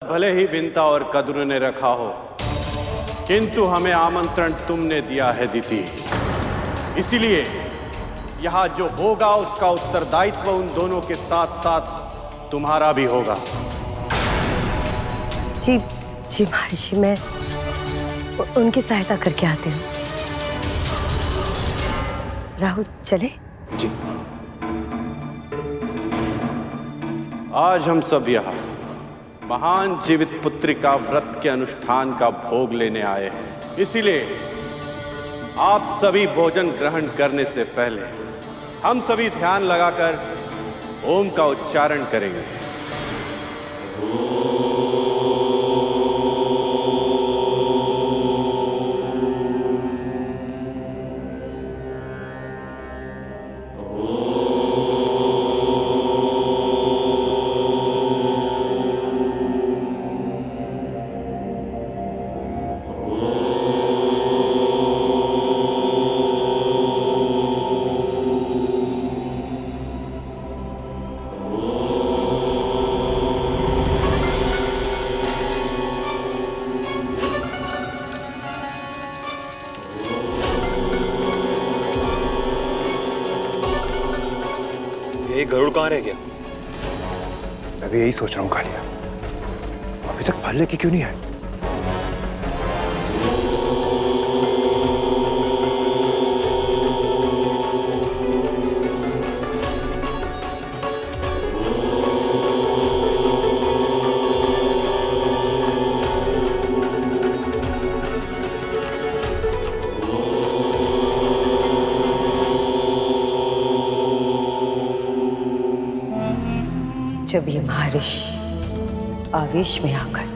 भले ही विंता और कद्र ने रखा हो, किंतु हमें आमंत्रण तुमने दिया है दीति। इसीलिए यहां जो होगा उसका उत्तरदायित्व उन दोनों के साथ साथ तुम्हारा भी होगा। जी जी महर्षि, मैं उनकी सहायता करके आती हूँ। राहुल चले? जी। आज हम सब यहाँ महान जीवित पुत्री का व्रत के अनुष्ठान का भोग लेने आए हैं। इसीलिए आप सभी भोजन ग्रहण करने से पहले हम सभी ध्यान लगाकर ओम का उच्चारण करेंगे। ये गरुड़ कहाँ रह गया? मैं भी यही सोच रहा हूँ कालिया, अभी तक फल लेके क्यों नहीं आए? जब ये महर्षि आवेश में आकर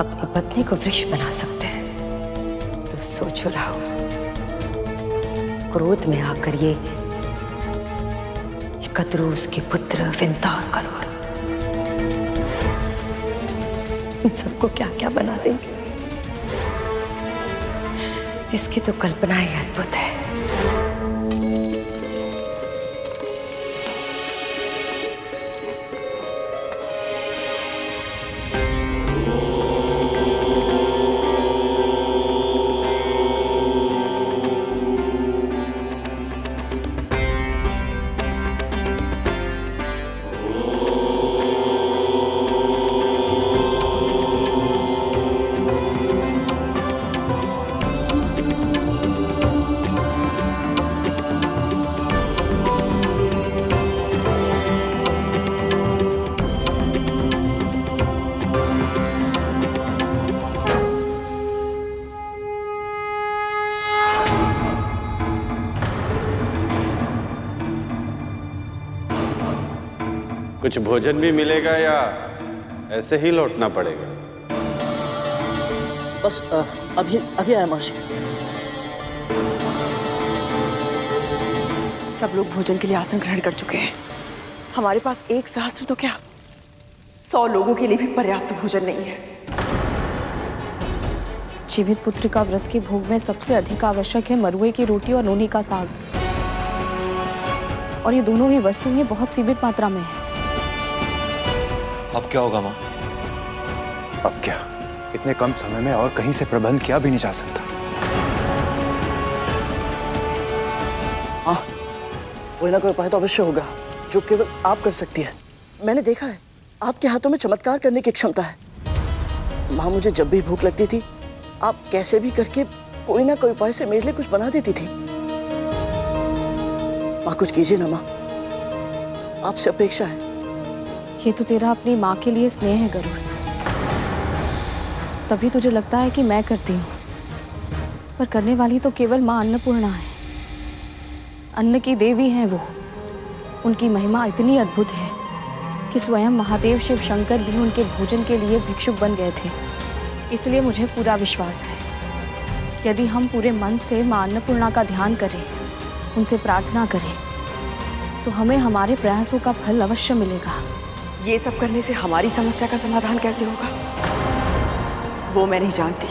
अपनी पत्नी को वृक्ष बना सकते हैं, तो सोचो राहुल, क्रोध में आकर ये कद्रूस के पुत्र विंता और गरुड़ इन सबको क्या क्या बना देंगे, इसकी तो कल्पना ही अद्भुत है। कुछ भोजन भी मिलेगा या ऐसे ही लौटना पड़ेगा? बस अभी आया महर्षि। सब लोग भोजन के लिए आसन ग्रहण कर चुके हैं। हमारे पास 1 सहस्त्र तो क्या 100 लोगों के लिए भी पर्याप्त भोजन नहीं है। जीवित पुत्री का व्रत के भोग में सबसे अधिक आवश्यक है मरुए की रोटी और नोनी का साग, और ये दोनों ही वस्तुएं बहुत सीमित मात्रा में है। अब क्या होगा माँ? अब क्या, इतने कम समय में और कहीं से प्रबंध किया भी नहीं जा सकता। हाँ, कोई ना कोई उपाय तो अवश्य होगा जो केवल आप कर सकती है। मैंने देखा है आपके हाथों में चमत्कार करने की क्षमता है। माँ, मुझे जब भी भूख लगती थी आप कैसे भी करके कोई ना कोई उपाय से मेरे लिए कुछ बना देती थी। माँ, कुछ कीजिए ना माँ, आपसे अपेक्षा है। ये तो तेरा अपनी माँ के लिए स्नेह है गरुड़, तभी तुझे लगता है कि मैं करती हूँ, पर करने वाली तो केवल माँ अन्नपूर्णा है। अन्न की देवी हैं वो। उनकी महिमा इतनी अद्भुत है कि स्वयं महादेव शिव शंकर भी उनके भोजन के लिए भिक्षुक बन गए थे। इसलिए मुझे पूरा विश्वास है, यदि हम पूरे मन से माँ अन्नपूर्णा का ध्यान करें, उनसे प्रार्थना करें, तो हमें हमारे प्रयासों का फल अवश्य मिलेगा। ये सब करने से हमारी समस्या का समाधान कैसे होगा वो मैं नहीं जानती,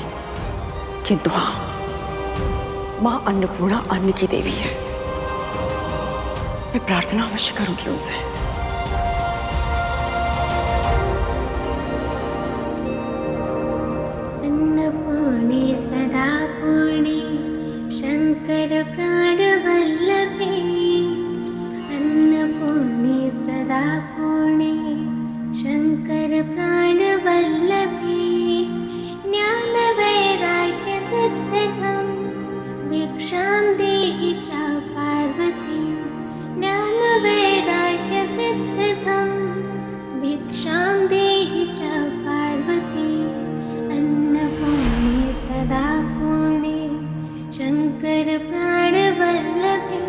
किंतु हाँ, माँ अन्नपूर्णा अन्न की देवी है। मैं प्रार्थना अवश्य करूंगी उनसे। शङ्कर प्राणवल्लभी ज्ञानवैराग्यसिद्धिदं भिक्षां देहि च पार्वती ज्ञानवैराग्यसिद्धिदं भिक्षां देहि च पार्वती अन्नपूर्णे सदा पूर्णे शङ्कर प्राणवल्लभी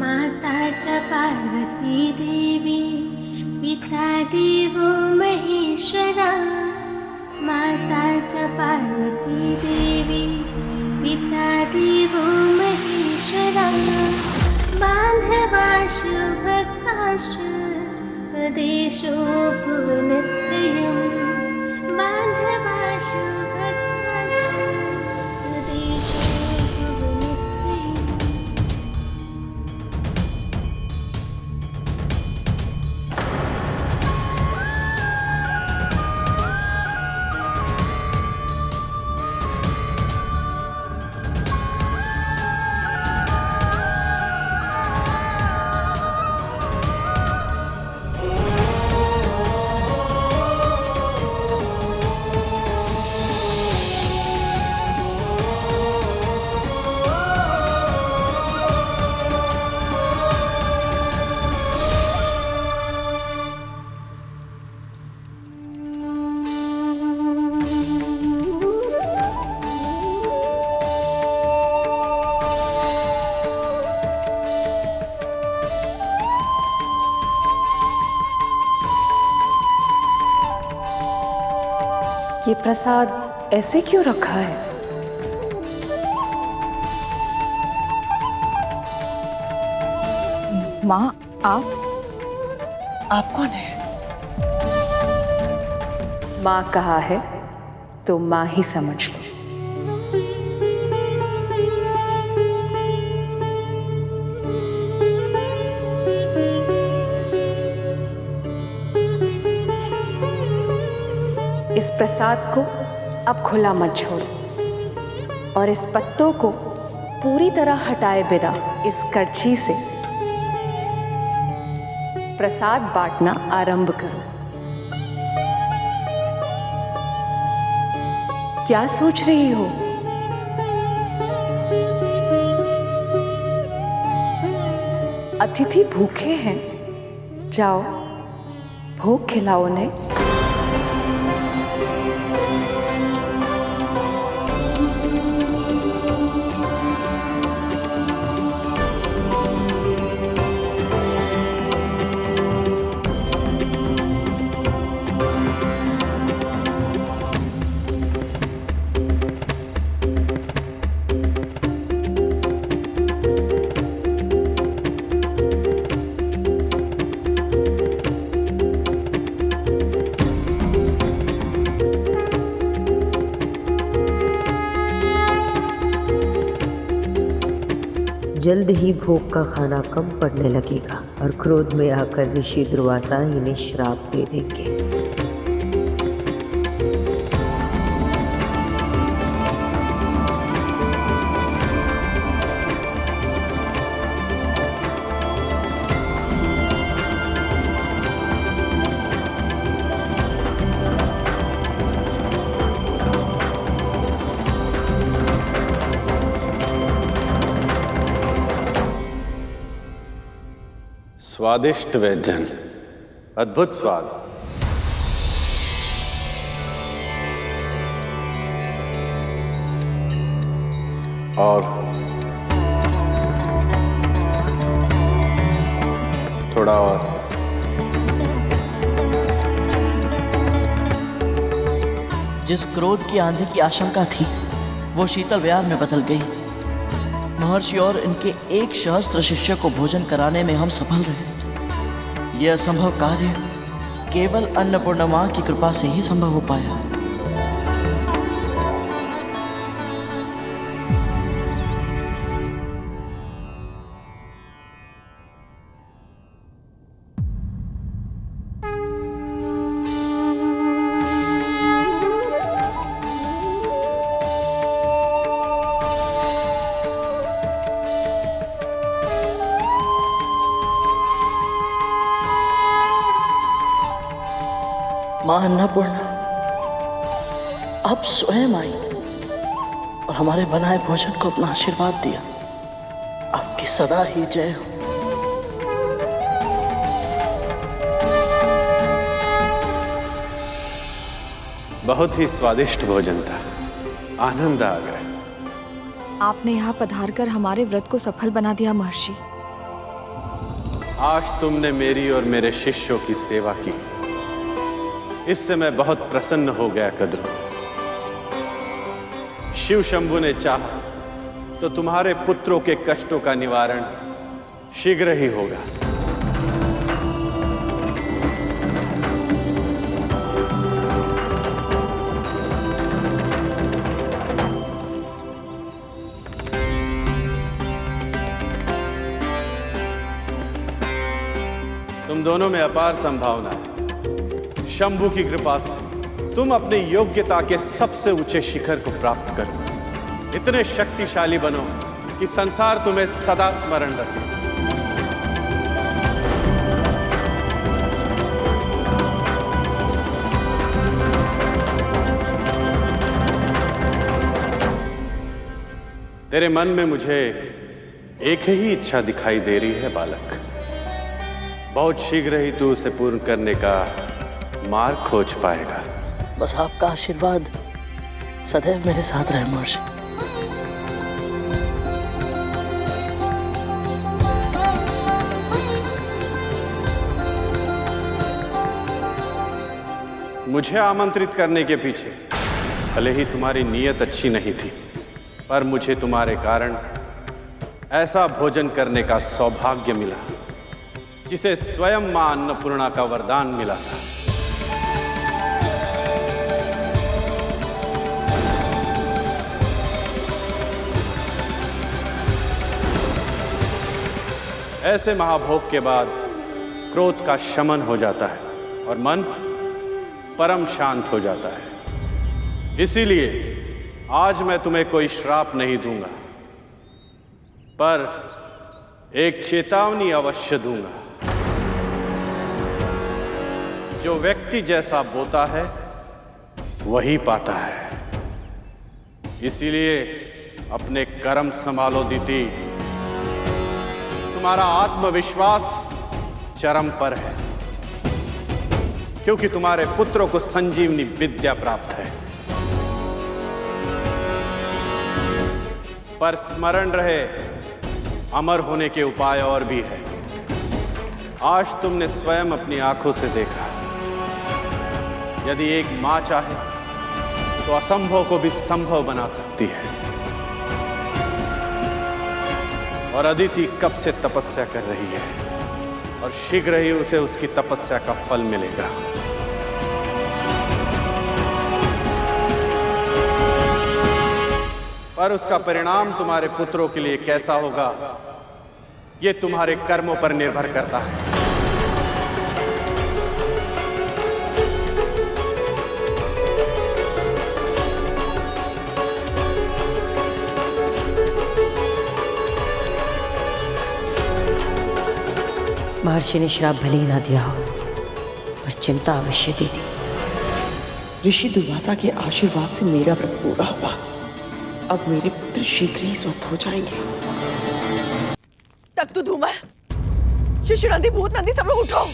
माता च पार्वती देवी पिता देवो महेश्वरा माता च पार्वती देवी पिता देवो महेश्वरा बान्धवाशु भक्ताशु स्वदेशो भुवनत्रयं बान्धवाशु भक्ताशु स्वदेशो भुवनत्रयम् ये प्रसाद ऐसे क्यों रखा है? माँ, आप कौन है? माँ कहा है तो माँ ही समझ लो। इस प्रसाद को अब खुला मत छोड़ो और इस पत्तों को पूरी तरह हटाए बिना इस करछी से प्रसाद बांटना आरंभ करो। क्या सोच रही हो? अतिथि भूखे हैं, जाओ भोग खिलाओ उन्हें। जल्द ही भोग का खाना कम पड़ने लगेगा और क्रोध में आकर ऋषि दुर्वासा इन्हें श्राप दे देंगे। स्वादिष्ट व्यंजन, अद्भुत स्वाद। और थोड़ा और। जिस क्रोध की आंधी की आशंका थी वो शीतल विहार में बदल गई। महर्षि और इनके 1 सहस्त्र शिष्य को भोजन कराने में हम सफल रहे। यह असंभव कार्य केवल अन्नपूर्णा मां की कृपा से ही संभव हो पाया। माँ अन्नपूर्णा, आप स्वयं आई और हमारे बनाए भोजन को अपना आशीर्वाद दिया। आपकी सदा ही जय हो। बहुत ही स्वादिष्ट भोजन था, आनंद आ गया। आपने यहाँ पधारकर हमारे व्रत को सफल बना दिया महर्षि। आज तुमने मेरी और मेरे शिष्यों की सेवा की, इससे मैं बहुत प्रसन्न हो गया कद्रू। शिव शंभु ने चाहा तो तुम्हारे पुत्रों के कष्टों का निवारण शीघ्र ही होगा। तुम दोनों में अपार संभावना है। शंभु की कृपा से तुम अपनी योग्यता के सबसे ऊंचे शिखर को प्राप्त करो। इतने शक्तिशाली बनो कि संसार तुम्हें सदा स्मरण रखे। तेरे मन में मुझे एक ही इच्छा दिखाई दे रही है बालक। बहुत शीघ्र ही तू उसे पूर्ण करने का मार्ग खोज पाएगा। बस आपका आशीर्वाद सदैव मेरे साथ रहे महर्षि। मुझे आमंत्रित करने के पीछे भले ही तुम्हारी नीयत अच्छी नहीं थी, पर मुझे तुम्हारे कारण ऐसा भोजन करने का सौभाग्य मिला जिसे स्वयं मां अन्नपूर्णा का वरदान मिला था। ऐसे महाभोग के बाद क्रोध का शमन हो जाता है और मन परम शांत हो जाता है। इसीलिए आज मैं तुम्हें कोई श्राप नहीं दूंगा, पर एक चेतावनी अवश्य दूंगा। जो व्यक्ति जैसा बोता है वही पाता है। इसीलिए अपने कर्म संभालो दीति। तुम्हारा आत्मविश्वास चरम पर है, क्योंकि तुम्हारे पुत्रों को संजीवनी विद्या प्राप्त है। पर स्मरण रहे, अमर होने के उपाय और भी है। आज तुमने स्वयं अपनी आंखों से देखा। यदि एक मां चाहे तो असंभव को भी संभव बना सकती है। और अदिति कब से तपस्या कर रही है और शीघ्र ही उसे उसकी तपस्या का फल मिलेगा। पर उसका परिणाम तुम्हारे पुत्रों के लिए कैसा होगा, यह तुम्हारे कर्मों पर निर्भर करता है। महर्षि ने श्राप भले ही ना दिया हो, पर चिंता अवश्य दी थी। ऋषि दुर्वासा के आशीर्वाद से मेरा व्रत पूरा हुआ। अब मेरे पुत्र शीघ्र ही स्वस्थ हो जाएंगे। तक तो धूमर, शिशु नंदी, भूत नंदी, सब लोग उठो।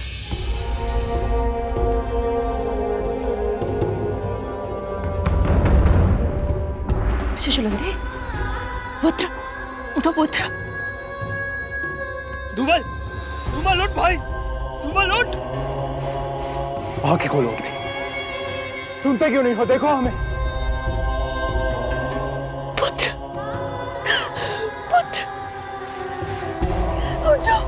शिशु नंदी, पुत्र, उठो पुत्र। धूमल, धूमल उठ भाई, धूमल उठ। आंखें खोलो अपनी। सुनते क्यों नहीं हो? देखो हमें। पुत्र, पुत्र, उठ जाओ।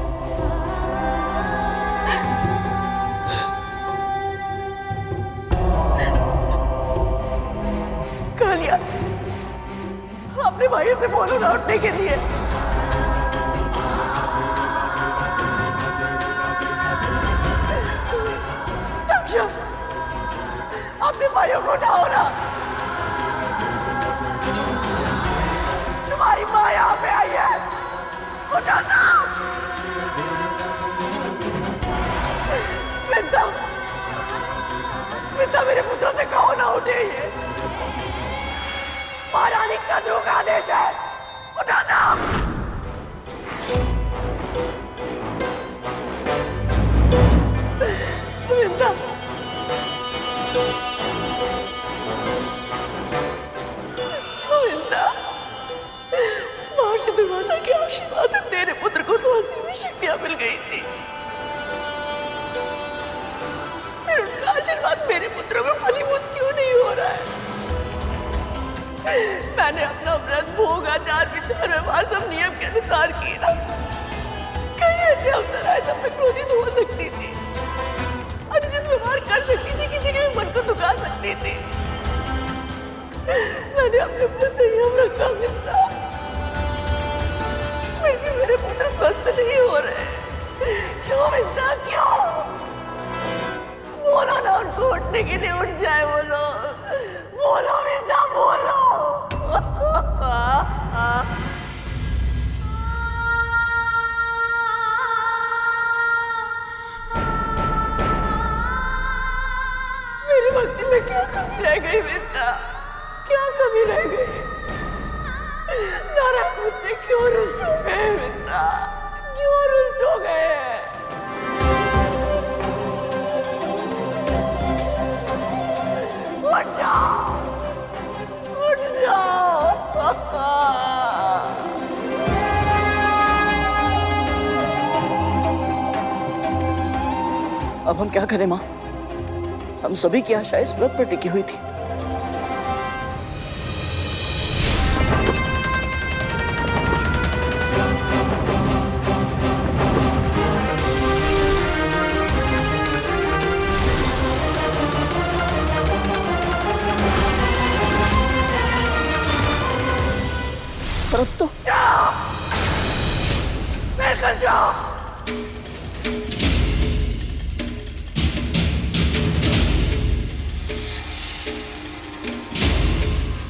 कालिया, अपने भाई से बोलो ना उठने के लिए। दक्षा, अपने भाइयों को उठाओ ना। तुम्हारी माँ यहाँ पे आई है, उठो ना। वृंदा, है ये? महारानी कद्रू का आदेश है, उठा दो। गोविंदा, गोविंदा, महर्षि दुर्वासा के आशीर्वाद से तेरे पुत्र को तो असीम शक्तियां मिल गई थी। फिर उनका आशीर्वाद मेरे पुत्र में फलीभूत क्यों नहीं हो रहा है? मैंने अपना व्रत, भोग, आचार, विचार, व्यवहार सब नियम के अनुसार किया। कई ऐसे अवसर आए जब मैं क्रोधित हो सकती थी, अनुचित व्यवहार कर सकती थी, किसी के मन को दुखा सकती थी। मैंने अपने ऊपर संयम रखा मिलता, फिर भी मेरे पुत्र स्वस्थ नहीं हो रहे। क्यों मिलता, क्यों? बोलो ना उनको उठने के लिए, उठ जाए वो लोग। बोलो मिलता, बोलो। मेरी भक्ति में क्या कमी रह गई मिलता? क्या कमी रह गई? नारायण मुझसे क्यों रुष्ट हो गए मिलता? क्यों रुष्ट हो गए? उठ जाओ, उठ जाओ। अब हम क्या करें माँ? हम सभी की आशा इस व्रत पर टिकी हुई थी। पर अब तो जाओ, निकल जाओ।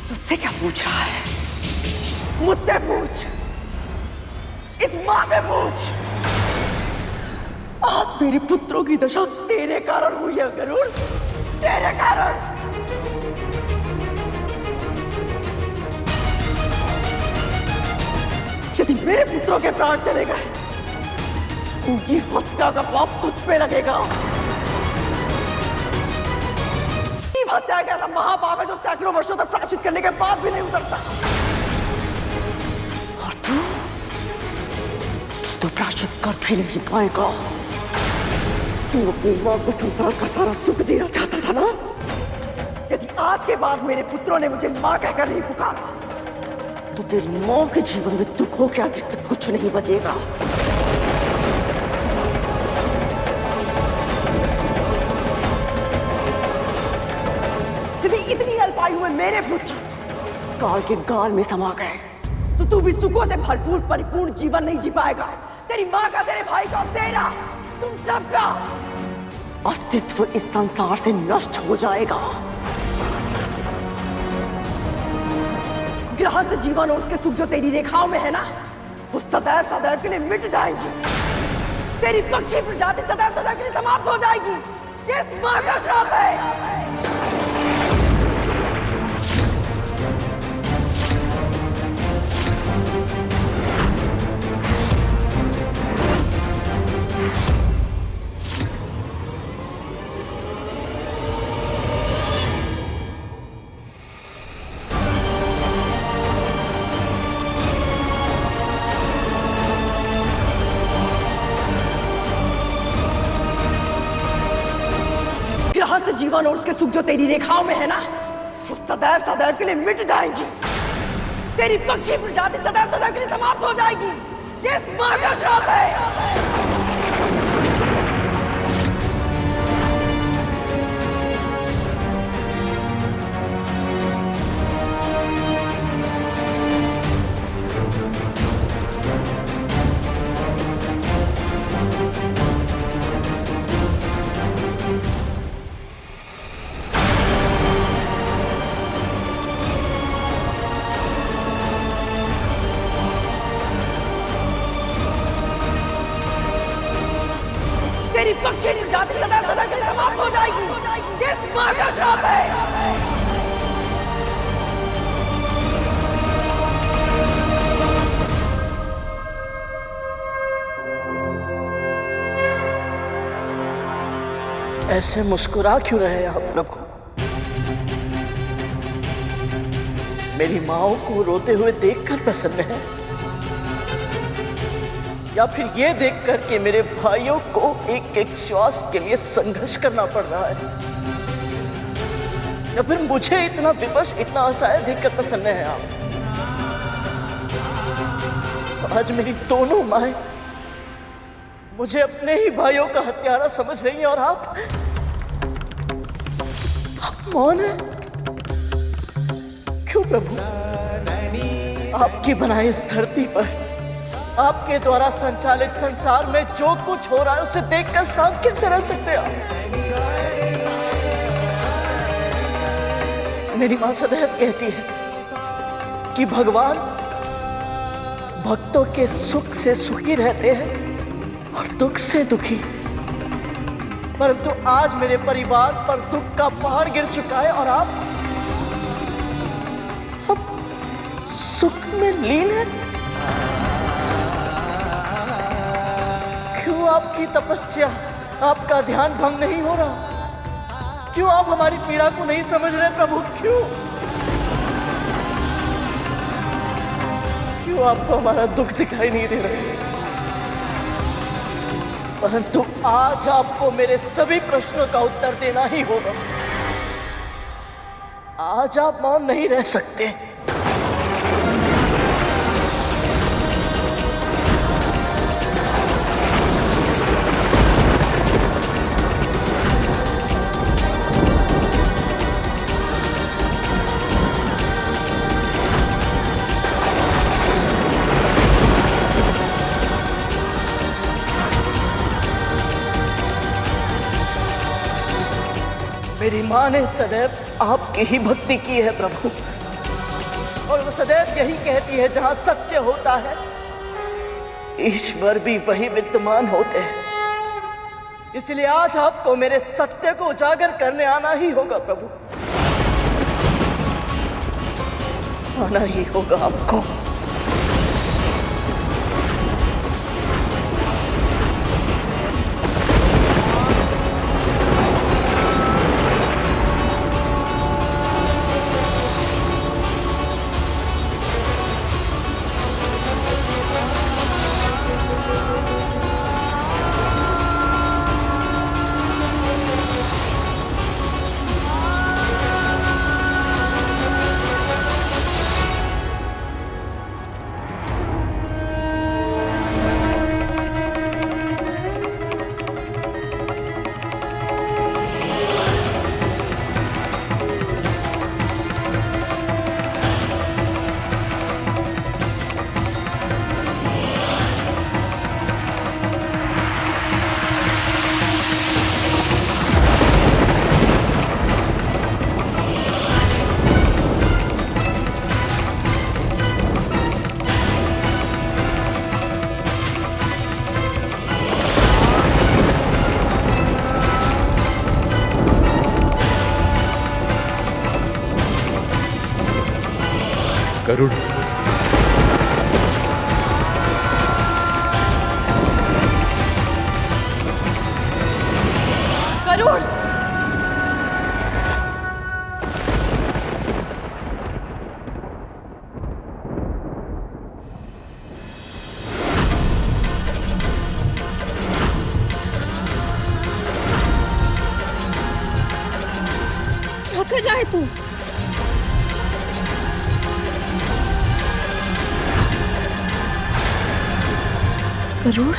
मुझसे क्या पूछ रहा है? मुझसे पूछ, इस माँ से पूछ। आज मेरे पुत्रों की दशा तेरे कारण हुई है गरुड़, तेरे कारण। यदि मेरे पुत्रों के प्राण चले गए, उनकी हत्या का पाप तुझ पे लगेगा। हत्या का ऐसा महापाप है जो सैकड़ों वर्षों तक प्रायश्चित करने के बाद भी नहीं उतरता। और तू प्रायश्चित कर भी नहीं पाएगा। तू अपनी मां को संसार का सारा सुख देना चाहता था ना? यदि आज के बाद मेरे पुत्रों ने मुझे मां कहकर नहीं पुकारा, तो तेरी मां के जीवन में दुखों के अतिरिक्त कुछ नहीं बचेगा। यदि इतनी अल्पायु में मेरे पुत्र काल के गाल में समा गए, तो तू भी सुखों से भरपूर परिपूर्ण जीवन नहीं जी पाएगा। तेरी मां का, तेरे भाई का, तेरा, तुम सबका अस्तित्व इस संसार से नष्ट हो जाएगा। गृहस्थ जीवन और उसके सुख जो तेरी रेखाओं में है ना, वो सदैव सदैव के लिए मिट जाएंगी। तेरी पक्षी प्रजाति सदैव सदैव के लिए समाप्त हो जाएगी। ये इस मां का श्राप है। गृहस्थ जीवन और उसके सुख जो तेरी रेखाओं में है ना, वो सदैव सदैव के लिए मिट जाएंगी। तेरी पक्षी प्रजाति सदैव सदैव के लिए समाप्त हो जाएगी। ये इस मां का श्राप है। तेरी पक्षी प्रजाति सदैव सदैव के लिए समाप्त हो जाएगी। ये इस मां का श्राप है। ऐसे मुस्कुरा क्यों रहे आप प्रभु? मेरी माओ को रोते हुए देखकर प्रसन्न है, या फिर ये देखकर कि मेरे भाइयों को एक एक श्वास के लिए संघर्ष करना पड़ रहा है, या फिर मुझे इतना विवश, इतना असहाय देखकर प्रसन्न है आप? आज मेरी दोनों माएं मुझे अपने ही भाइयों का हत्यारा समझ रही हैं और आप मौन है क्यों प्रभु? आपकी बनाई इस धरती पर, आपके द्वारा संचालित संसार में जो कुछ हो रहा है उसे देखकर शांत कैसे रह सकते हैं आप? मेरी मां सदैव कहती है कि भगवान भक्तों के सुख से सुखी रहते हैं और दुख से दुखी, परंतु आज मेरे परिवार पर दुख का पहाड़ गिर चुका है और आप अब सुख में लीन है। क्यों आपकी तपस्या, आपका ध्यान भंग नहीं हो रहा? क्यों आप हमारी पीड़ा को नहीं समझ रहे प्रभु? क्यों आपको हमारा दुख दिखाई नहीं दे रहा? परंतु आज आपको मेरे सभी प्रश्नों का उत्तर देना ही होगा। आज आप मौन नहीं रह सकते। मेरी मां ने सदैव आपकी ही भक्ति की है प्रभु, और वो सदैव यही कहती है जहां सत्य होता है ईश्वर भी वही विद्यमान होते हैं। इसलिए आज आपको मेरे सत्य को उजागर करने आना ही होगा प्रभु, आना ही होगा आपको। गरुड़, गरुड़, क्या कर रहा है तू? गरुड़,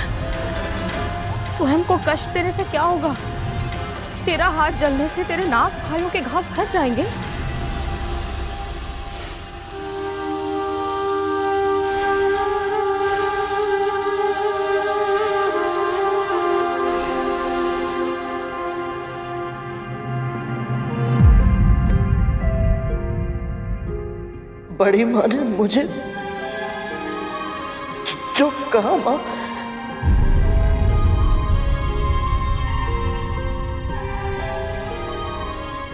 स्वयं को कष्ट देने से क्या होगा? तेरा हाथ जलने से तेरे नाक भाइयों के घाव भर जाएंगे। बड़ी मां ने मुझे जो कहा, मां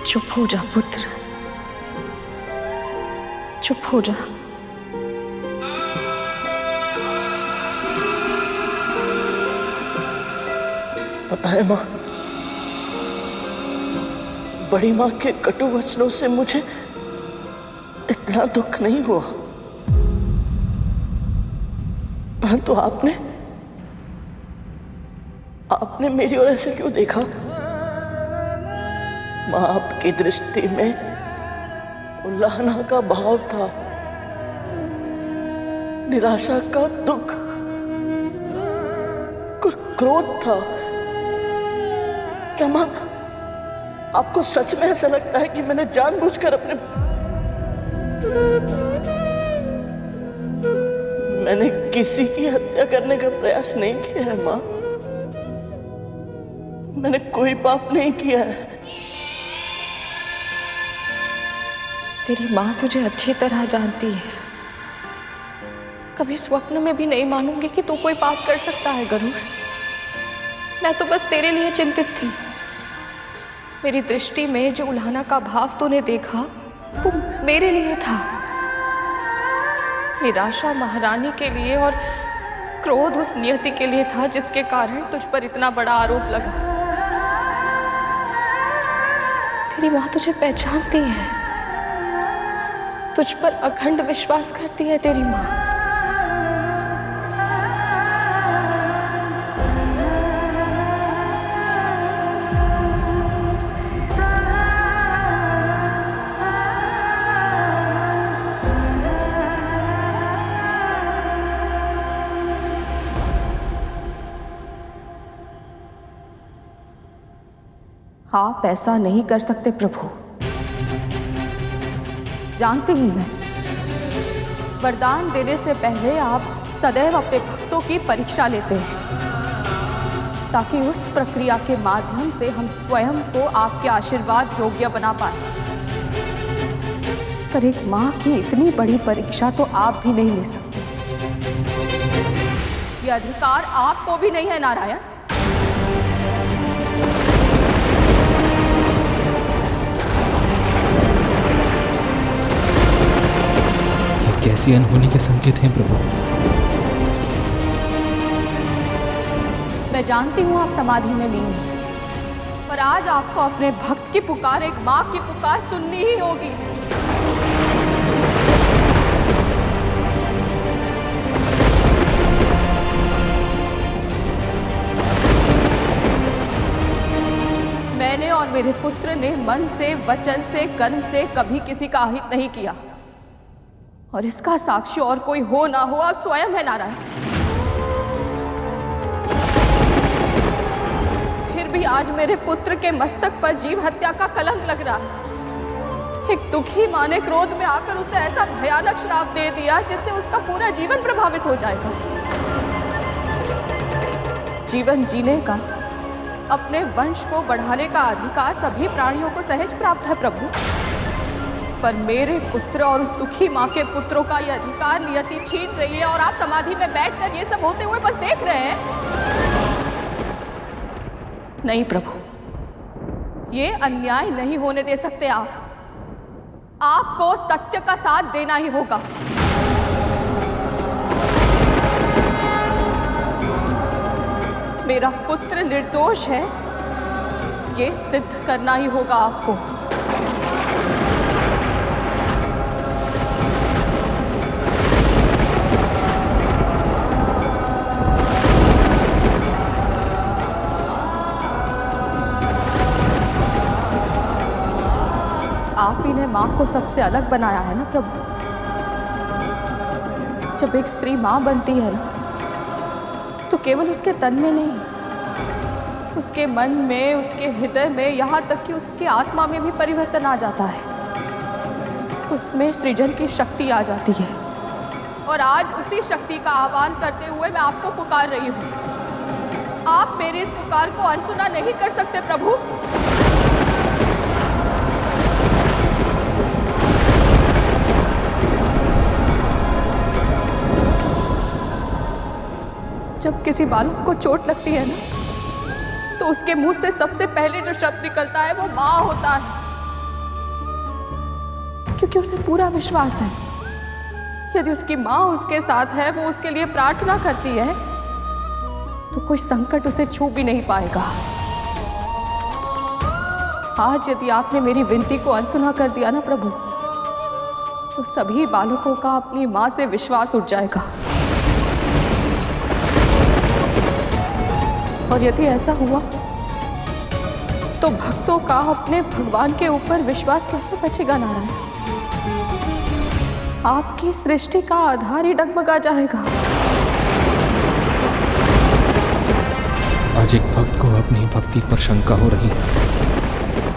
चुप हो जा पुत्र, चुप हो जा। पता है मां, बड़ी माँ के कटु वचनों से मुझे इतना दुख नहीं हुआ, परंतु आपने मेरी ओर ऐसे क्यों देखा? माँ, आपकी दृष्टि में उल्लाहना का भाव था, निराशा का दुख, क्रोध था। क्या माँ, आपको सच में ऐसा लगता है कि मैंने जानबूझकर मैंने किसी की हत्या करने का प्रयास नहीं किया है माँ? मैंने कोई पाप नहीं किया है। तेरी माँ तुझे अच्छी तरह जानती है। कभी स्वप्न में भी नहीं मानूंगी कि तू कोई पाप कर सकता है गरुड़। मैं तो बस तेरे लिए चिंतित थी। मेरी दृष्टि में जो उल्हाना का भाव तूने देखा वो मेरे लिए था। निराशा महारानी के लिए और क्रोध उस नियति के लिए था जिसके कारण तुझ पर इतना बड़ा आरोप लगा। तेरी माँ तुझे पहचानती है, तुझ पर अखंड विश्वास करती है तेरी माँ। आप ऐसा नहीं कर सकते प्रभु। जानती हूं मैं, वरदान देने से पहले आप सदैव अपने भक्तों की परीक्षा लेते हैं ताकि उस प्रक्रिया के माध्यम से हम स्वयं को आपके आशीर्वाद योग्य बना पाए। पर एक माँ की इतनी बड़ी परीक्षा तो आप भी नहीं ले सकते। ये अधिकार आपको भी नहीं है नारायण। कैसी अनहोनी के संकेत हैं प्रभु? मैं जानती हूं आप समाधि में लीन हैं, पर आज आपको अपने भक्त की पुकार, एक मां की पुकार सुननी ही होगी। मैंने और मेरे पुत्र ने मन से, वचन से, कर्म से कभी किसी का अहित नहीं किया, और इसका साक्षी और कोई हो ना हो आप स्वयं है नारायण। फिर भी आज मेरे पुत्र के मस्तक पर जीव हत्या का कलंक लग रहा है। एक दुखी मां ने क्रोध में आकर उसे ऐसा भयानक श्राप दे दिया जिससे उसका पूरा जीवन प्रभावित हो जाएगा। जीवन जीने का, अपने वंश को बढ़ाने का अधिकार सभी प्राणियों को सहज प्राप्त है प्रभु, पर मेरे पुत्र और उस दुखी माँ के पुत्रों का यह अधिकार नियति छीन रही है और आप समाधि में बैठकर ये सब होते हुए बस देख रहे हैं। नहीं प्रभु, ये अन्याय नहीं होने दे सकते आप। आपको सत्य का साथ देना ही होगा। मेरा पुत्र निर्दोष है, ये सिद्ध करना ही होगा आपको। आप ही ने माँ को सबसे अलग बनाया है ना प्रभु। जब एक स्त्री माँ बनती है ना, तो केवल उसके तन में नहीं, उसके मन में, उसके हृदय में, यहाँ तक कि उसकी आत्मा में भी परिवर्तन आ जाता है। उसमें सृजन की शक्ति आ जाती है। और आज उसी शक्ति का आह्वान करते हुए मैं आपको पुकार रही हूँ। आप मेरी इस पुकार को अनसुना नहीं कर सकते प्रभु। जब किसी बालक को चोट लगती है ना, तो उसके मुंह से सबसे पहले जो शब्द निकलता है वो माँ होता है, क्योंकि उसे पूरा विश्वास है यदि उसकी माँ उसके साथ है, वो उसके लिए प्रार्थना करती है, तो कोई संकट उसे छू भी नहीं पाएगा। आज यदि आपने मेरी विनती को अनसुना कर दिया ना प्रभु, तो सभी बालकों का अपनी मां से विश्वास उठ जाएगा। और यदि ऐसा हुआ तो भक्तों का अपने भगवान के ऊपर विश्वास कैसे बचेगा नारायण? आपकी सृष्टि का आधार ही डगमगा जाएगा। आज एक भक्त को अपनी भक्ति पर शंका हो रही है।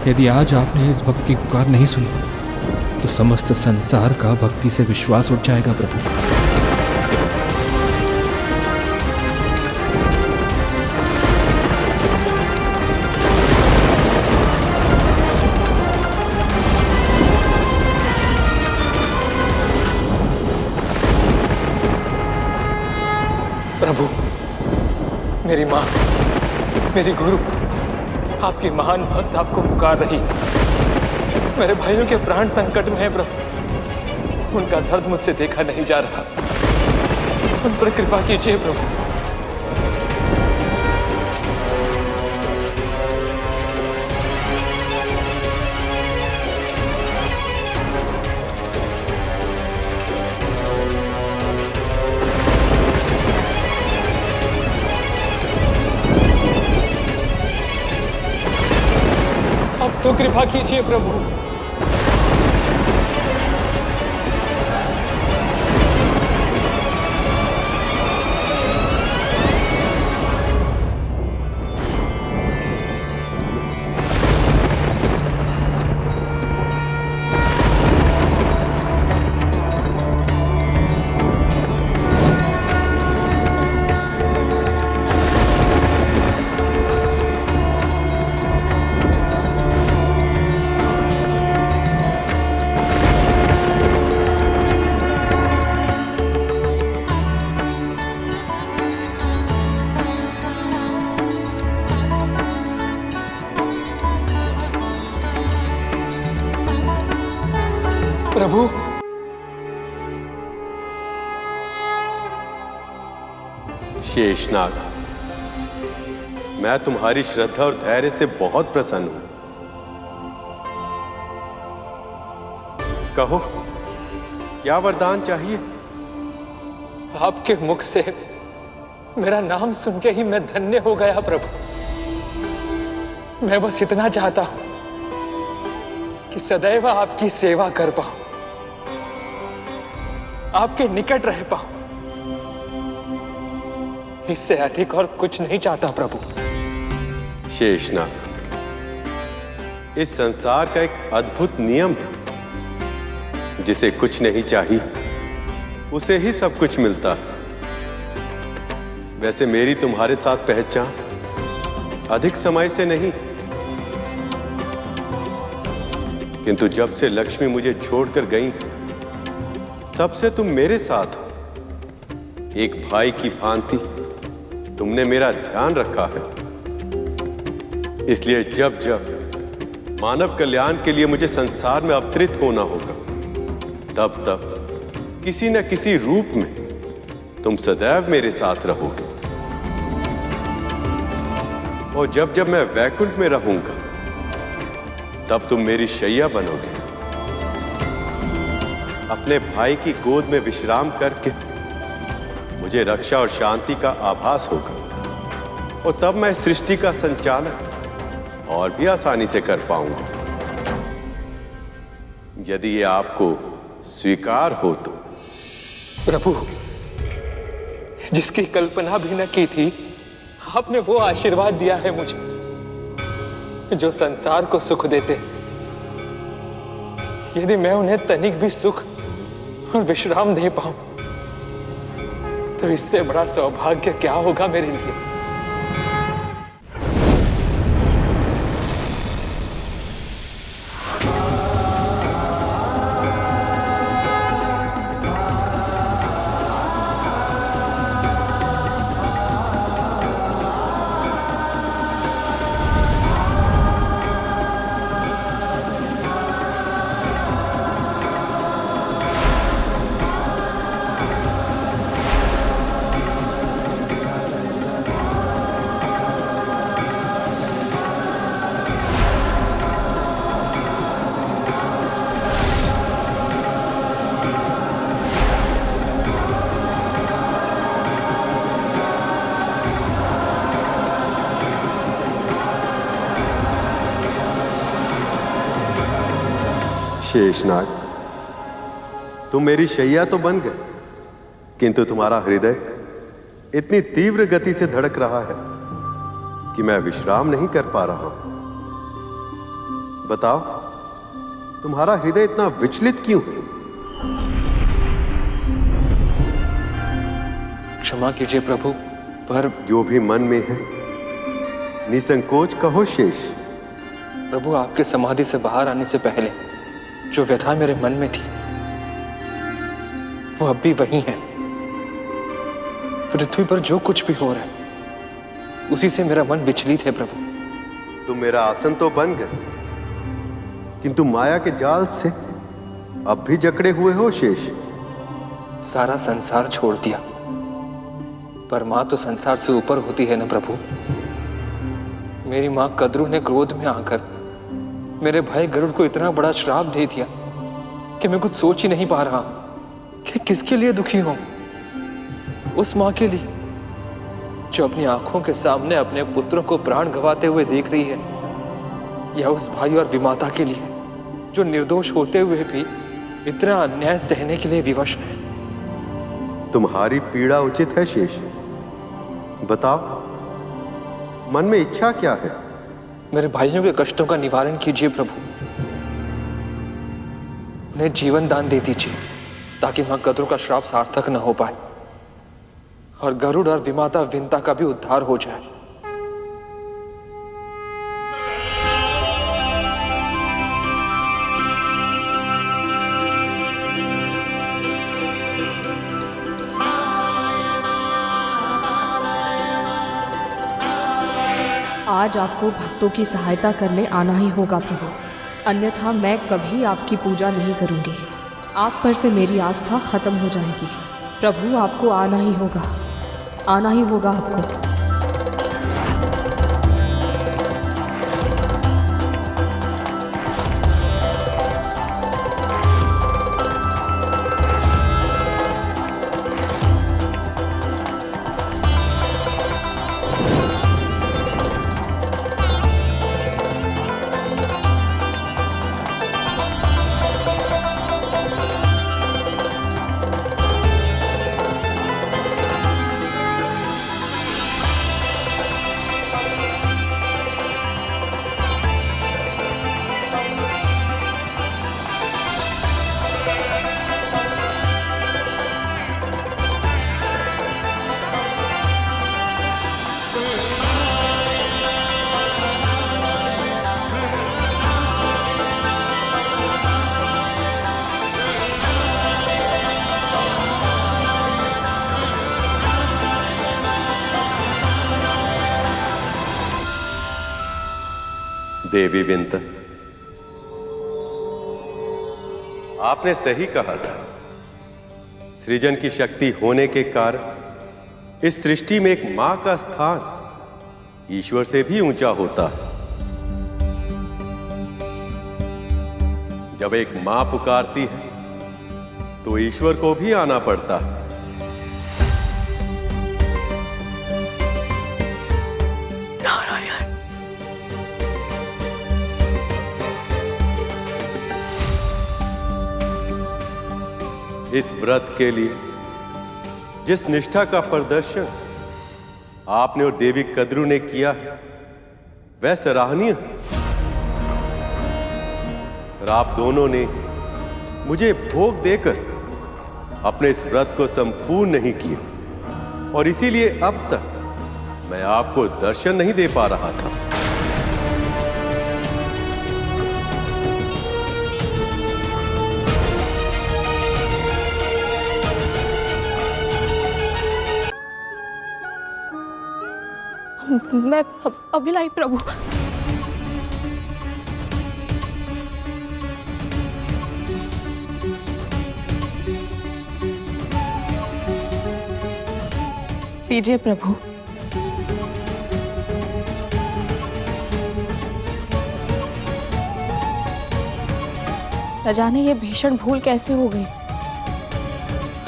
यदि आज आपने इस भक्त की पुकार नहीं सुनी तो समस्त संसार का भक्ति से विश्वास उठ जाएगा प्रभु। प्रभु, मेरी माँ, मेरी गुरु, आपकी महान भक्त आपको पुकार रही। मेरे भाइयों के प्राण संकट में है प्रभु। उनका दर्द मुझसे देखा नहीं जा रहा। उन पर कृपा कीजिए प्रभु। अब तो कृपा कीजिए प्रभु। प्रभु, शेषनाग, मैं तुम्हारी श्रद्धा और धैर्य से बहुत प्रसन्न हूं। कहो, क्या वरदान चाहिए? आपके मुख से मेरा नाम सुन के ही मैं धन्य हो गया प्रभु। मैं बस इतना चाहता हूं कि सदैव आपकी सेवा कर पाऊं, आपके निकट रह पाऊं। इससे अधिक और कुछ नहीं चाहता प्रभु। शेषनाग, इस संसार का एक अद्भुत नियम है, जिसे कुछ नहीं चाहिए उसे ही सब कुछ मिलता है। वैसे मेरी तुम्हारे साथ पहचान अधिक समय से नहीं, किंतु जब से लक्ष्मी मुझे छोड़कर गई तब से तुम मेरे साथ हो। एक भाई की भांति तुमने मेरा ध्यान रखा है। इसलिए जब जब मानव कल्याण के लिए मुझे संसार में अवतरित होना होगा, तब तब किसी न किसी रूप में तुम सदैव मेरे साथ रहोगे। और जब जब मैं वैकुंठ में रहूंगा, तब तुम मेरी शैया बनोगे। अपने भाई की गोद में विश्राम करके मुझे रक्षा और शांति का आभास होगा, और तब मैं सृष्टि का संचालन और भी आसानी से कर पाऊंगा। यदि ये आपको स्वीकार हो तो। प्रभु, जिसकी कल्पना भी न की थी, आपने वो आशीर्वाद दिया है मुझे जो संसार को सुख देते। यदि मैं उन्हें तनिक भी सुख और विश्राम दे पाऊं, तो इससे बड़ा सौभाग्य क्या होगा मेरे लिए। शेषनाग, तुम मेरी शैया तो बन गए, किंतु तुम्हारा हृदय इतनी तीव्र गति से धड़क रहा है कि मैं विश्राम नहीं कर पा रहा हूं। बताओ, तुम्हारा हृदय इतना विचलित क्यों है? क्षमा कीजिए प्रभु, पर जो भी मन में है निसंकोच कहो शेष। प्रभु, आपके समाधि से बाहर आने से पहले जो व्यथा मेरे मन में थी वो अब भी वही है। पृथ्वी पर जो कुछ भी हो रहा है उसी से मेरा मन विचलित है प्रभु। तुम मेरा आसन तो बन गए, किंतु माया के जाल से अब भी जकड़े हुए हो शेष। सारा संसार छोड़ दिया, पर मां तो संसार से ऊपर होती है ना प्रभु। मेरी मां कद्रू ने क्रोध में आकर मेरे भाई गरुड़ को इतना बड़ा श्राप दे दिया कि मैं कुछ सोच ही नहीं पा रहा कि किसके लिए दुखी हूं। उस मां के लिए जो अपनी आंखों के सामने अपने पुत्रों को प्राण गंवाते हुए देख रही है, या उस भाई और विमाता के लिए जो निर्दोष होते हुए भी इतना अन्याय सहने के लिए विवश है। तुम्हारी पीड़ा उचित है शेष। बताओ, मन में इच्छा क्या है? मेरे भाइयों के कष्टों का निवारण कीजिए प्रभु। उन्हें जीवन दान दे दीजिए ताकि मां कद्रू का श्राप सार्थक न हो पाए और गरुड़ और विमाता विंता का भी उद्धार हो जाए। आज आपको भक्तों की सहायता करने आना ही होगा प्रभु, अन्यथा मैं कभी आपकी पूजा नहीं करूंगी। आप पर से मेरी आस्था खत्म हो जाएगी। प्रभु, आपको आना ही होगा, आना ही होगा आपको। देवी विंता, आपने सही कहा था। सृजन की शक्ति होने के कारण इस सृष्टि में एक मां का स्थान ईश्वर से भी ऊंचा होता है। जब एक मां पुकारती है तो ईश्वर को भी आना पड़ता है। इस व्रत के लिए जिस निष्ठा का प्रदर्शन आपने और देवी कद्रू ने किया है वह सराहनीय है। और आप दोनों ने मुझे भोग देकर अपने इस व्रत को संपूर्ण नहीं किया और इसीलिए अब तक मैं आपको दर्शन नहीं दे पा रहा था। मैं अभिलाई प्रभु। लीजिए प्रभु। न जाने ये भीषण भूल कैसे हो गई,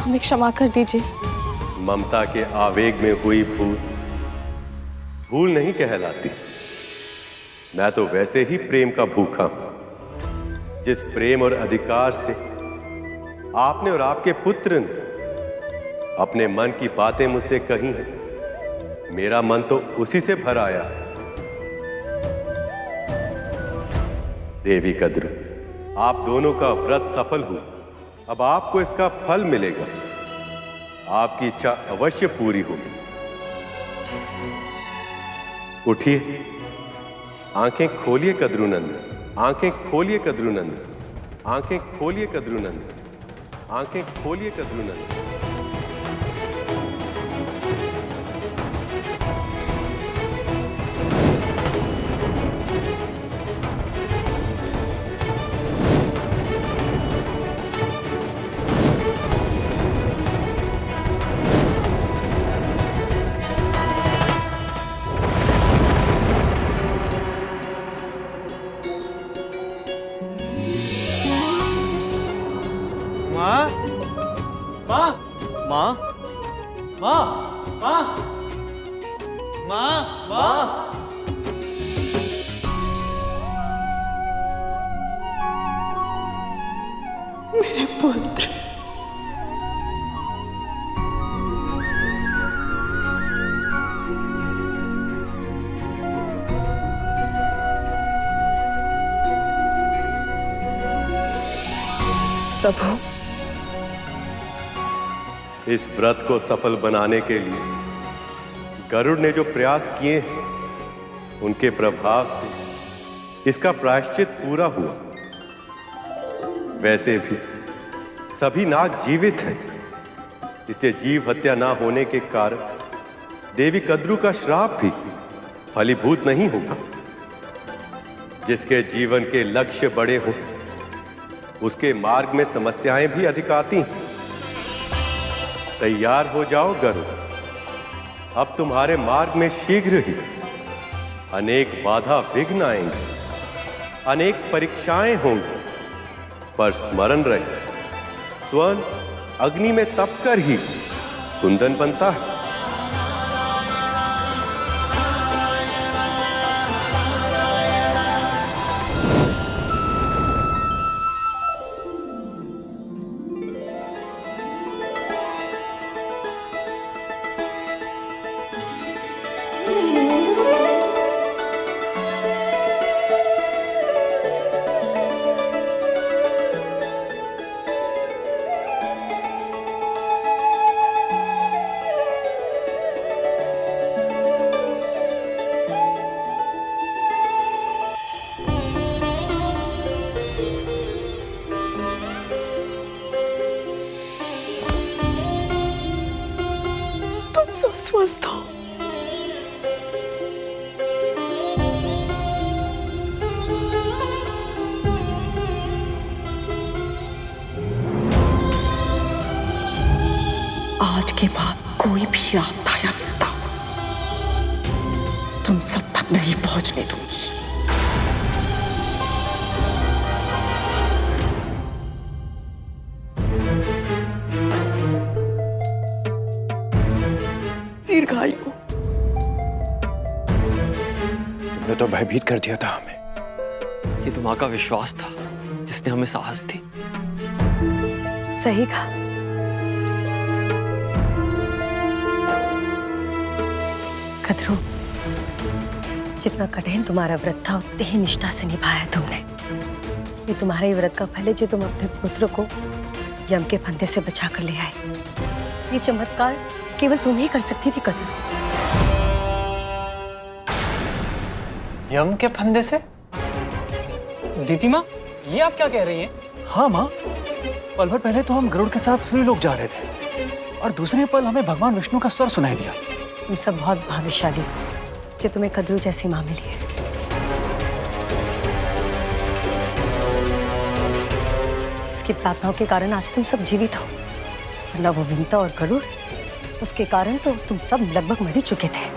हमें क्षमा कर दीजिए। ममता के आवेग में हुई भूल नहीं कहलाती। मैं तो वैसे ही प्रेम का भूखा हूं। जिस प्रेम और अधिकार से आपने और आपके पुत्र ने अपने मन की बातें मुझसे कही हैं, मेरा मन तो उसी से भर आया। देवी कद्रू, आप दोनों का व्रत सफल हुआ। अब आपको इसका फल मिलेगा। आपकी इच्छा अवश्य पूरी होगी। उठिए, आंखें खोलिए कद्रूनंदन, आंखें खोलिए कद्रूनंदन, आंखें खोलिए कद्रूनंदन, आंखें खोलिए कद्रूनंदन। मेरे पुत्र, प्रभु, इस व्रत को सफल बनाने के लिए गरुड़ ने जो प्रयास किए हैं, उनके प्रभाव से इसका प्रायश्चित पूरा हुआ। वैसे भी सभी नाग जीवित हैं, इससे जीव हत्या ना होने के कारण देवी कद्रू का श्राप भी फलीभूत नहीं होगा। जिसके जीवन के लक्ष्य बड़े हों, उसके मार्ग में समस्याएं भी अधिक आती हैं। तैयार हो जाओ गरुड़, अब तुम्हारे मार्ग में शीघ्र ही अनेक बाधा विघ्न आएंगे, अनेक परीक्षाएं होंगी, पर स्मरण रहे, स्वर्ण अग्नि में तपकर ही कुंदन बनता है। स्वस्थ हो। आज के बाद कोई भी आपदा या विपदा तुम सब तक नहीं पहुंचने दूंगी। दीर्घायु। तुमने तो भयभीत कर दिया था हमें। ये तो माँ का विश्वास था जिसने हमें साहस दी। सही कहा। कद्रू, जितना कठिन तुम्हारा व्रत था उतनी ही निष्ठा से निभाया तुमने। ये तुम्हारे ही व्रत का फल है जो तुम अपने पुत्र को यम के फंदे से बचा कर ले आए। ये चमत्कार केवल तुम ही कर सकती थी कद्रू। यम के फंदे से? दीदी माँ, ये आप क्या कह रही हैं? हाँ माँ, पल भर पहले तो हम गरुड़ के साथ सूर्यलोक जा रहे थे और दूसरे पल हमें भगवान विष्णु का स्वर सुनाई दिया। तुम सब बहुत भाग्यशाली हो जो तुम्हें कद्रू जैसी माँ मिली है। इसकी प्रार्थनाओं के कारण आज तुम सब जीवित हो, वरना वो विंता और गरुड़, उसके कारण तो तुम सब लगभग मर ही चुके थे।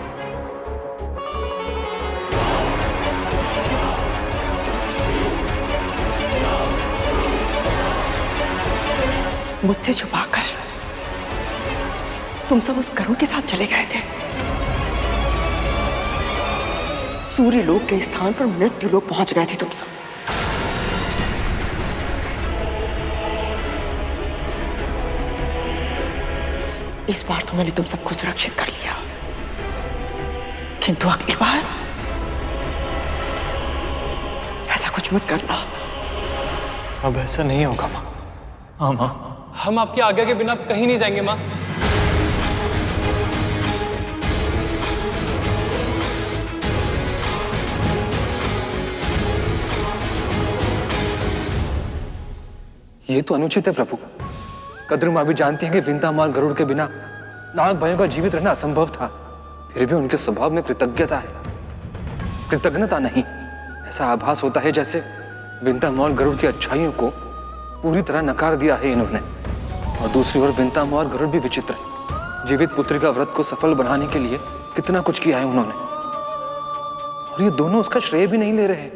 मुझसे छुपाकर तुम सब उस गरुड़ के साथ चले गए थे। सूर्य लोक के स्थान पर मृत्यु लोक पहुंच गए थे तुम सब। इस बार तो मैंने तुम सबको सुरक्षित कर लिया, किंतु अगली बार ऐसा कुछ मत करना। अब ऐसा नहीं होगा माँ। हाँ माँ, हम आपकी आज्ञा के बिना कहीं नहीं जाएंगे माँ। ये तो अनुचित है प्रभु। कद्रू माँ भी जानती हैं कि विंतामाल गरुड़ के बिना नाग भाइयों का जीवित रहना असंभव था। फिर भी उनके स्वभाव में कृतज्ञता है, कृतज्ञता नहीं। ऐसा आभास होता है जैसे विंतामाल गरुड़ की अच्छाइयों को पूरी तरह नकार दिया है इन्होंने। और दूसरी ओर विंतामाल गरुड़ भी विचित्र है। जीवित पुत्री का व्रत को सफल बनाने के लिए कितना कुछ किया है उन्होंने, और ये दोनों उसका श्रेय भी नहीं ले रहे।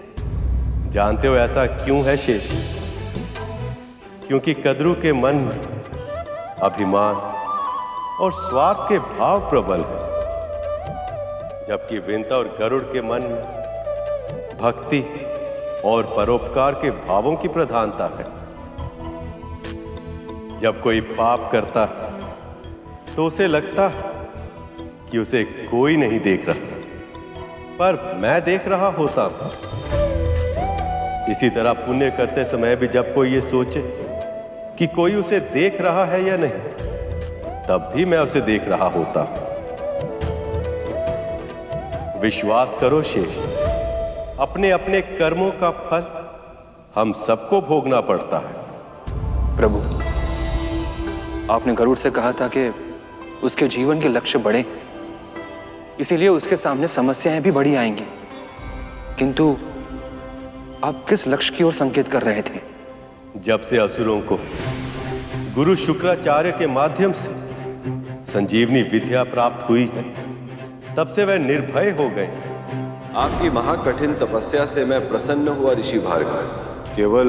जानते हो ऐसा क्यों है शेष? क्योंकि कद्रू के मन में अभिमान और स्वार्थ के भाव प्रबल है, जबकि विंता और गरुड़ के मन में भक्ति और परोपकार के भावों की प्रधानता है। जब कोई पाप करता है तो उसे लगता है कि उसे कोई नहीं देख रहा, पर मैं देख रहा होता हूं। इसी तरह पुण्य करते समय भी जब कोई ये सोचे कि कोई उसे देख रहा है या नहीं, तब भी मैं उसे देख रहा होता हूं। विश्वास करो शेष, अपने अपने कर्मों का फल हम सबको भोगना पड़ता है। प्रभु, आपने गरुड़ से कहा था कि उसके जीवन के लक्ष्य बड़े, इसीलिए उसके सामने समस्याएं भी बड़ी आएंगी। किंतु आप किस लक्ष्य की ओर संकेत कर रहे थे? जब से असुरों को गुरु शुक्राचार्य के माध्यम से संजीवनी विद्या प्राप्त हुई है, तब से वह निर्भय हो गए। आपकी महाकठिन तपस्या से मैं प्रसन्न हुआ ऋषि भार्गव। केवल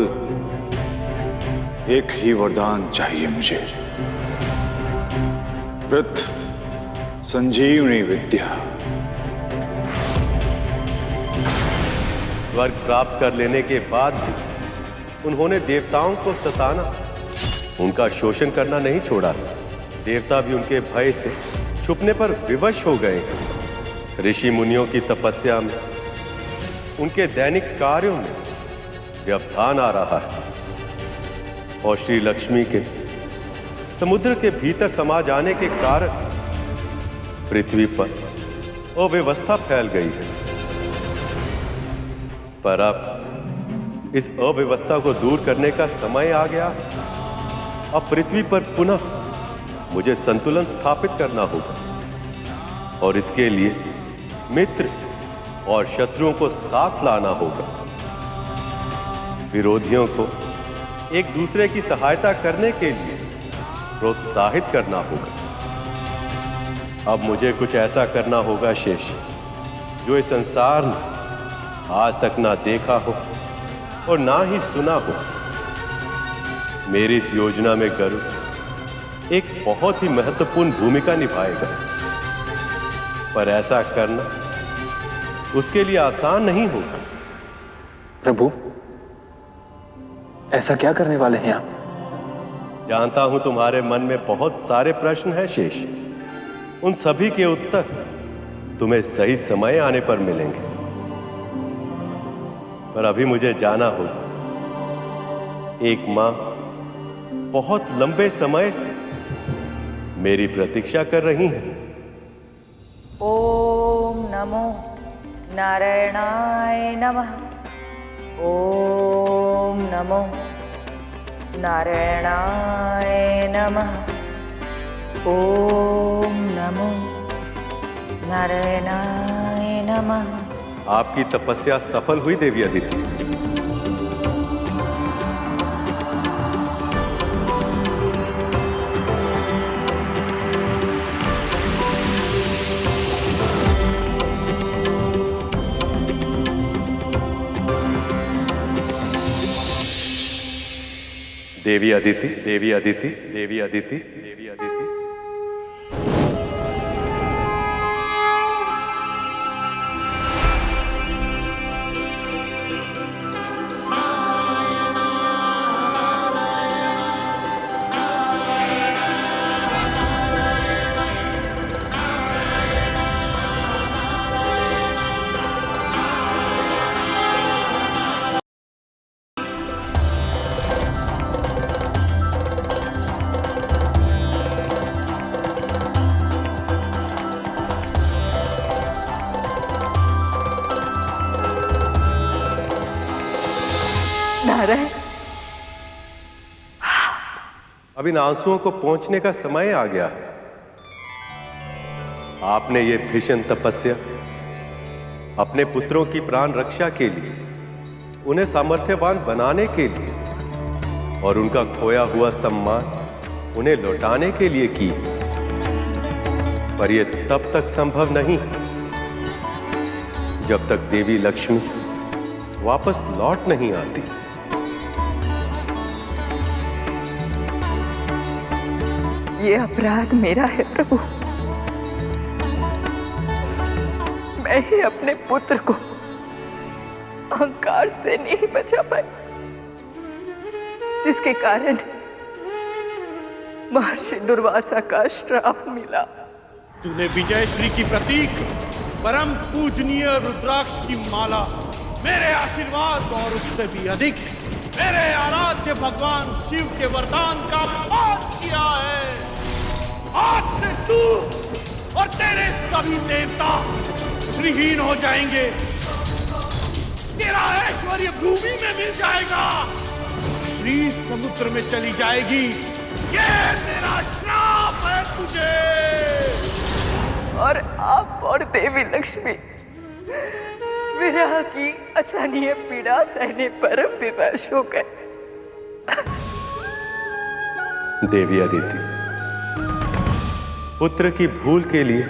एक ही वरदान चाहिए मुझे, व्रत संजीवनी विद्या। स्वर्ग प्राप्त कर लेने के बाद भी उन्होंने देवताओं को सताना, उनका शोषण करना नहीं छोड़ा। देवता भी उनके भय से छुपने पर विवश हो गए। ऋषि मुनियों की तपस्या में, उनके दैनिक कार्यों में व्यवधान आ रहा है, और श्री लक्ष्मी के समुद्र के भीतर समा जाने के कारण पृथ्वी पर अव्यवस्था फैल गई है। पर अब इस अव्यवस्था को दूर करने का समय आ गया। अब पृथ्वी पर पुनः मुझे संतुलन स्थापित करना होगा, और इसके लिए मित्र और शत्रुओं को साथ लाना होगा। विरोधियों को एक दूसरे की सहायता करने के लिए प्रोत्साहित करना होगा। अब मुझे कुछ ऐसा करना होगा शेष, जो इस संसार में आज तक ना देखा हो और ना ही सुना हो। मेरी इस योजना में गरुड़ एक बहुत ही महत्वपूर्ण भूमिका निभाएगा, पर ऐसा करना उसके लिए आसान नहीं होगा। प्रभु, ऐसा क्या करने वाले हैं आप? जानता हूं तुम्हारे मन में बहुत सारे प्रश्न हैं शेष। उन सभी के उत्तर तुम्हें सही समय आने पर मिलेंगे, पर अभी मुझे जाना होगा। एक मां बहुत लंबे समय से मेरी प्रतीक्षा कर रही हैं। ओम नमो नारायणाय नमः। ओम नमो नारायणाय नमः। ओम नमो नारायणाय नमः। आपकी तपस्या सफल हुई देवी अदिति। देवी अदिति, देवी अदिति, देवी अदिति, देवी अदिति। आ रहे हैं। अब इन आंसुओं को पहुंचने का समय आ गया है। आपने ये भीषण तपस्या अपने पुत्रों की प्राण रक्षा के लिए, उन्हें सामर्थ्यवान बनाने के लिए और उनका खोया हुआ सम्मान उन्हें लौटाने के लिए की, पर यह तब तक संभव नहीं जब तक देवी लक्ष्मी वापस लौट नहीं आती। ये अपराध मेरा है प्रभु। मैं ही अपने पुत्र को अहंकार से नहीं बचा पाई, जिसके कारण महर्षि दुर्वासा का श्राप मिला। तूने विजय श्री की प्रतीक परम पूजनीय रुद्राक्ष की माला मेरे आशीर्वाद और उससे भी अधिक मेरे आराध्य भगवान शिव के वरदान का पाठ किया है। आज से तू और तेरे सभी देवता श्रीहीन हो जाएंगे। तेरा ऐश्वर्य भूमि में मिल जाएगा, श्री समुद्र में चली जाएगी। ये मेरा श्राप है तुझे। और आप और देवी लक्ष्मी विरह की असहनीय पीड़ा सहने पर विवश हो गए। देवी अदिति, पुत्र की भूल के लिए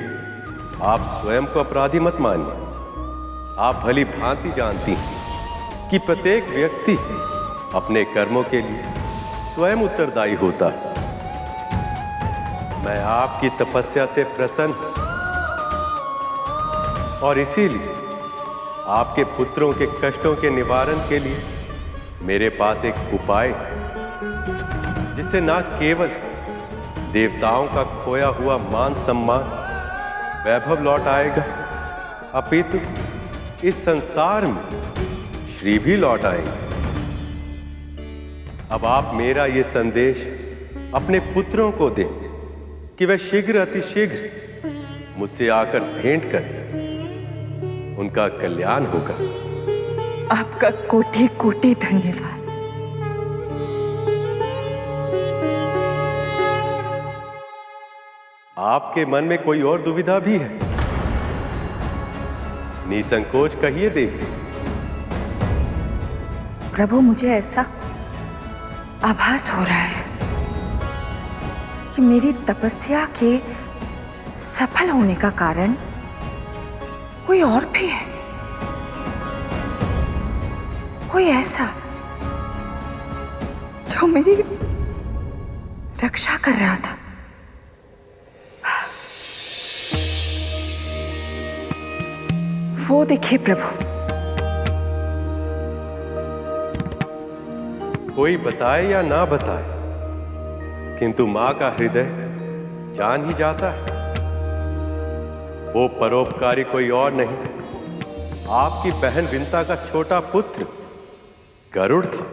आप स्वयं को अपराधी मत मानिए। आप भली भांति जानती हैं कि प्रत्येक व्यक्ति अपने कर्मों के लिए स्वयं उत्तरदायी होता है। मैं आपकी तपस्या से प्रसन्न हूं और इसीलिए आपके पुत्रों के कष्टों के निवारण के लिए मेरे पास एक उपाय है, जिससे न केवल देवताओं का खोया हुआ मान सम्मान वैभव लौट आएगा, अपितु इस संसार में श्री भी लौट आएंगे। अब आप मेरा ये संदेश अपने पुत्रों को दें कि वे शीघ्र अतिशीघ्र मुझसे आकर भेंट करें, उनका कल्याण होगा। आपका कोटि कोटि धन्यवाद। आपके मन में कोई और दुविधा भी है? निसंकोच कहिए देवी। प्रभु, मुझे ऐसा आभास हो रहा है कि मेरी तपस्या के सफल होने का कारण कोई और भी है, कोई ऐसा जो मेरी रक्षा कर रहा था। वो देखिए प्रभु। कोई बताए या ना बताए, किंतु मां का हृदय जान ही जाता है। वो परोपकारी कोई और नहीं, आपकी बहन विंता का छोटा पुत्र गरुड़ था।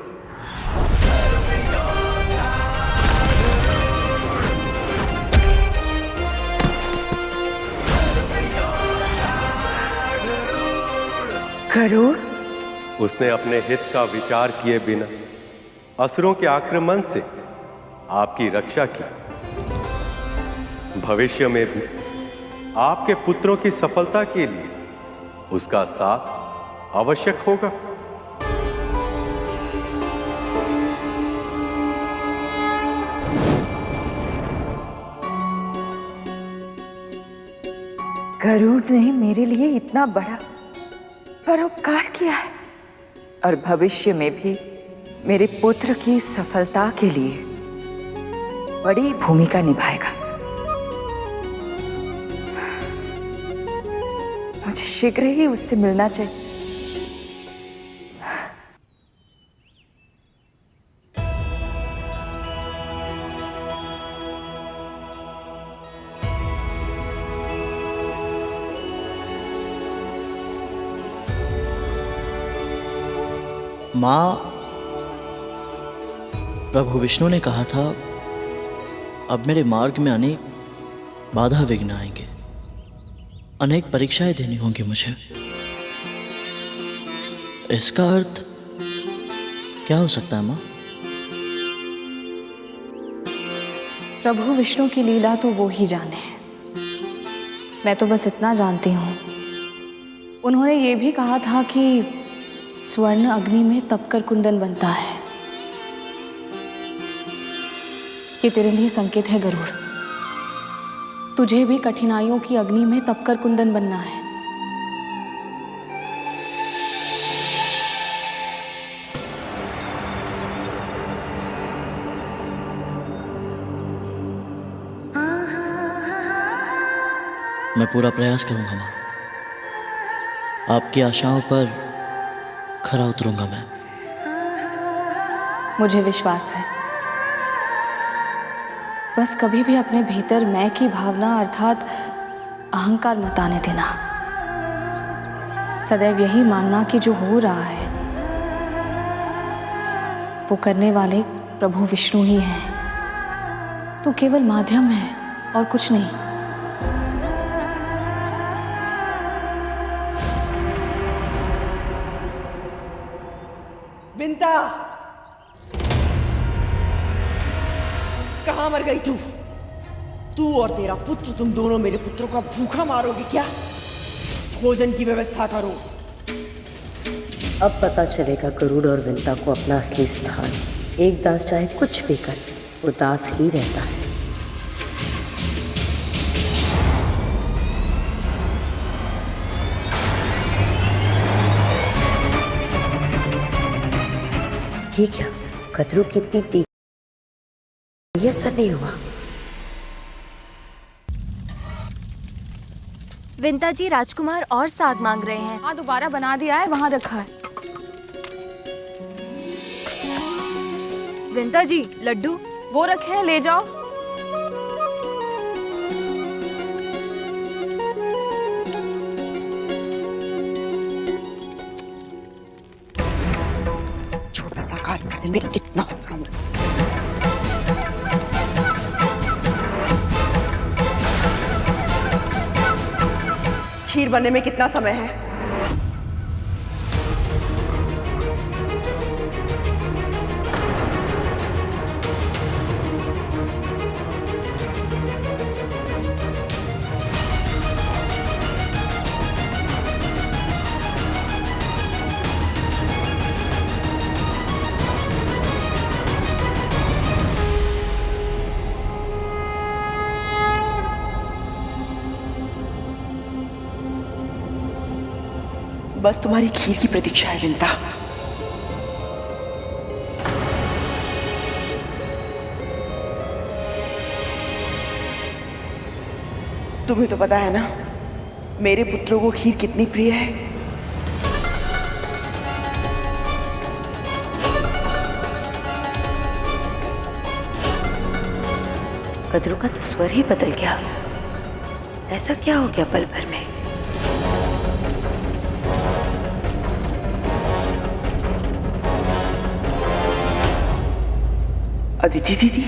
गरुड़? उसने अपने हित का विचार किए बिना असुरों के आक्रमण से आपकी रक्षा की। भविष्य में भी आपके पुत्रों की सफलता के लिए उसका साथ आवश्यक होगा। गरुड़ ने मेरे लिए इतना बड़ा परोपकार किया है और भविष्य में भी मेरे पुत्र की सफलता के लिए बड़ी भूमिका निभाएगा। मुझे शीघ्र ही उससे मिलना चाहिए। माँ, प्रभु विष्णु ने कहा था अब मेरे मार्ग में अनेक बाधा विघ्न आएंगे, अनेक परीक्षाएं देनी होंगी मुझे। इसका अर्थ क्या हो सकता है माँ? प्रभु विष्णु की लीला तो वो ही जाने। मैं तो बस इतना जानती हूँ, उन्होंने ये भी कहा था कि स्वर्ण अग्नि में तपकर कुंदन बनता है। ये तेरे लिए संकेत है गरुड़, तुझे भी कठिनाइयों की अग्नि में तपकर कुंदन बनना है। मैं पूरा प्रयास करूंगा माँ, आपकी आशाओं पर खरा उतरूंगा मैं। मुझे विश्वास है। बस कभी भी अपने भीतर मैं की भावना अर्थात अहंकार मत आने देना। सदैव यही मानना कि जो हो रहा है वो करने वाले प्रभु विष्णु ही हैं। तू केवल माध्यम है और कुछ नहीं। विंता, कहां मर गई तू? तू और तेरा पुत्र, तुम दोनों मेरे पुत्रों का भूखा मारोगे क्या? भोजन की व्यवस्था करो। अब पता चलेगा गरुड़ और विंता को अपना असली स्थान। एक दास चाहे कुछ भी करे, वो दास ही रहता है। ये क्या, कदरू की इतनी तीखी? ये असर नहीं हुआ। विंता जी, राजकुमार और साग मांग रहे हैं। हाँ, दोबारा बना दिया है, वहां रखा है। विंता जी, लड्डू वो रखे हैं, ले जाओ। छोटा सा कार्य करने में इतना समय। खीर बनने में कितना समय है? बस तुम्हारी खीर की प्रतीक्षा है विंता। तुम्हें तो पता है ना मेरे पुत्रों को खीर कितनी प्रिय है। कदरू का तो स्वर ही बदल गया। ऐसा क्या हो गया पल भर में? अदिति दीदी,